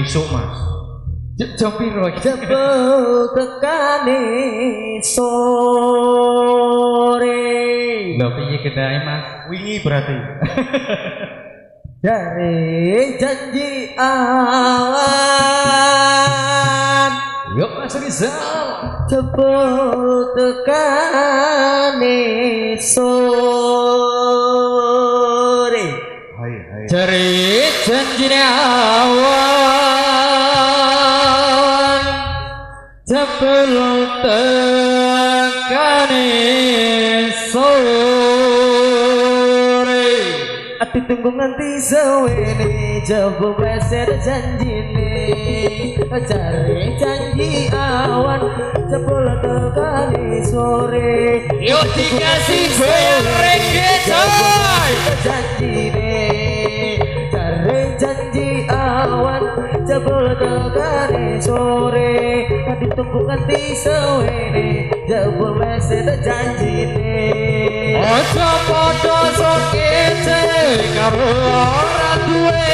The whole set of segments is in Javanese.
esuk Mas. Jam piro iki? Jebul tekane sore. Lho piye kedae Mas? Wingi berarti. Dari janji awan. Yuk Mas Rizal. Jebul tekane sore. Hai. Dari janji awan. Jebul tekane sore. Ati tunggu nganti sewene jebul pleset janjine. Cari janji awan jebul tekane sore. Yuk dikasih goyang reggae coy. Janjine cari janji awan jebul tekane sore. Ditunggu nganti sewene jebul pleset janjine. Ojo padha sok kece karo ora duwe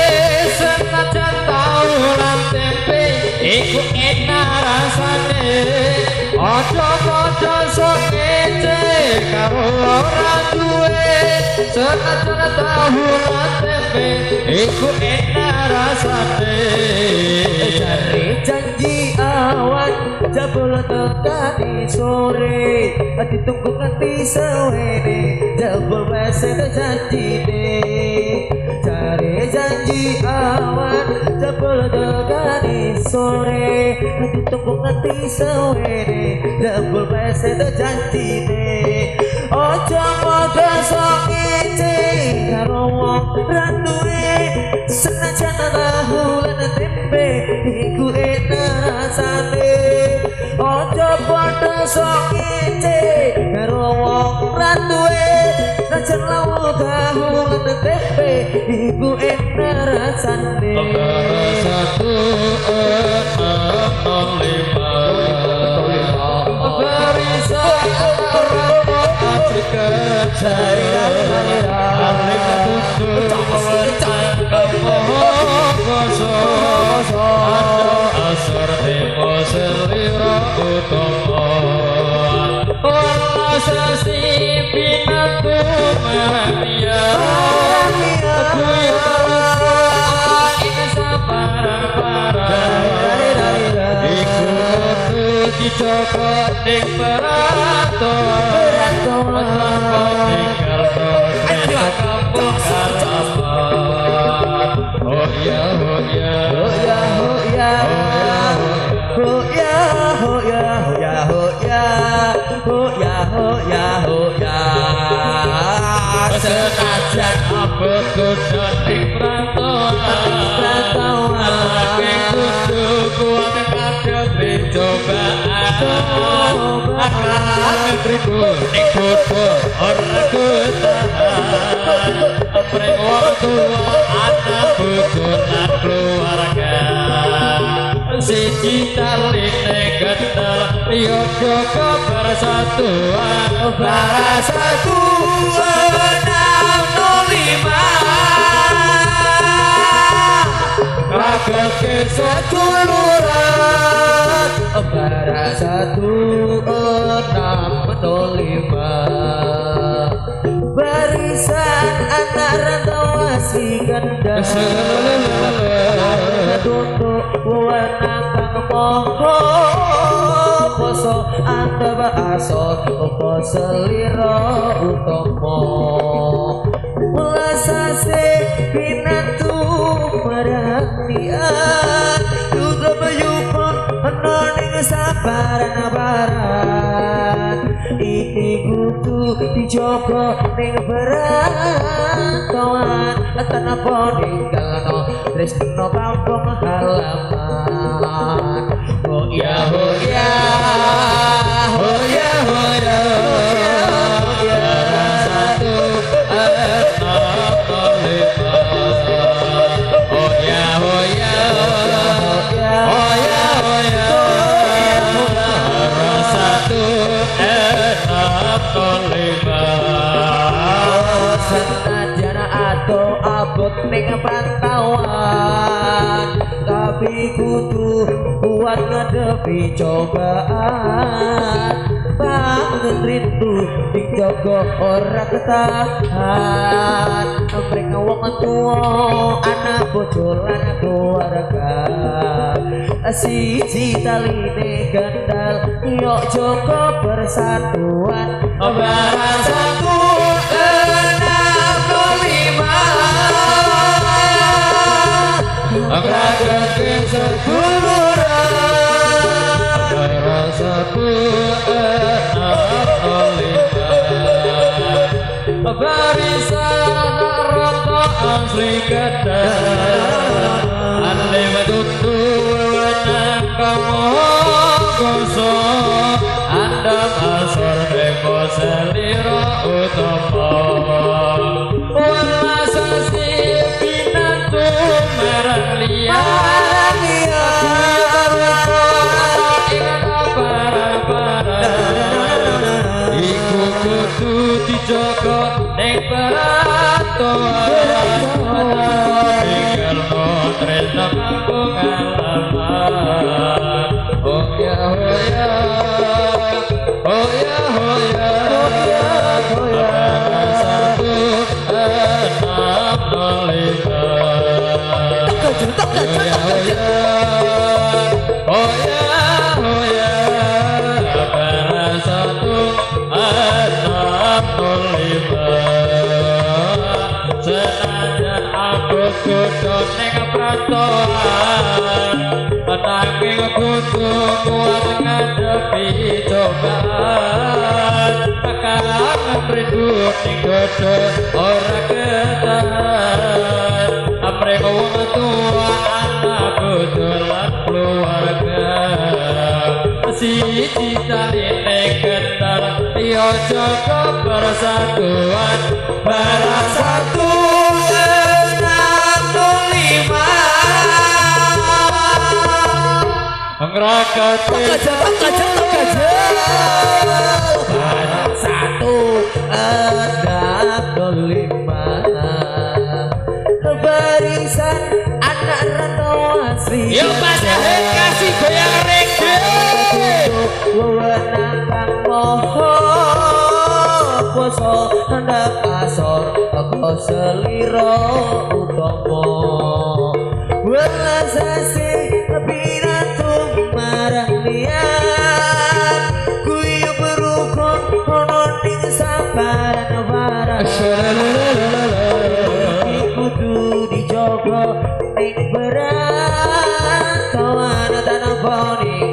senajan tau lan tempe iku enak rasane. Ojo padha sok kece karo ora duwe senajan tau lan tempe iku enak rasane. Cari janji awan jebul tekane sore. Ditunggu nganti sewene jebul pleset janjine. Cari janji awan jebul tekane sore. Ditunggu nganti sewene jebul pleset janjine. Ojo padha sok ngece karo wong ra duwe senajan tahu lan tempe iku enak rasane. Ojo padha sok ngece karo wong ra duwe senajan tahu lan tempe iku enak rasane. Satu barisan cari asar temo selira utama sasi pinatu marania aku ini sabarang-barang iku dicokot ning perantauan tinggal kampung halaman. Oh ya senajan abot kudu ning perantauan lagi kudu kuat ngadepi cobaan akan beriku ning kudu ora kutahan aprek wong tua anak bojo lan keluarga siji taline kendal yo joko persatuan raga keseduluran bara 1605 barisan anak rantau asih ganda duduk wenang kang moho poso anda baso opo seliro utomo mulasase pinatu perhatian juga bayupon anoning sabaran-baran iki kudu dijogo ning perantauan tanpa ninggalno tresno kampung halaman. Oh ya satu senajan atau abot ning pantauan tapi kudu kuat ngadepi cobaan banget rindu dijogo ora ketahan mereka wong tua anak bojo lan keluarga siji taline gandal yo jogo persatuan barang satu enam lima Agragan seduluran barang satu enam lima barisan roto asli kedal ande metutu wenang kamu gosok anda masor deko seliro utama wala sasi pinantu merang liat iku kudu dijogo ning peratoan tinggal motret kampung halaman oh ya oh ya oh ya oh ya satu enam lima oh ya oh ya oh ya oh ya satu enam lima senajan aku kudu ning peratoan nanging kudu kuat ngadepi cobaan kangen rindu ning dodo ora ketahan mereka wong tua anak bojo lan keluarga siji taline kental yo jaga persatuan barang satu enam lima ngrakat barang satu enam lima barisan anak rantau asli yo padahal kasih goyang reggae wewenang kang moho poso hendak asor teko seliro utama welas asih pinantu marang liyan kuyu berukon ono ning sabaran barang kudu dijogo ning berat kawan tanah boni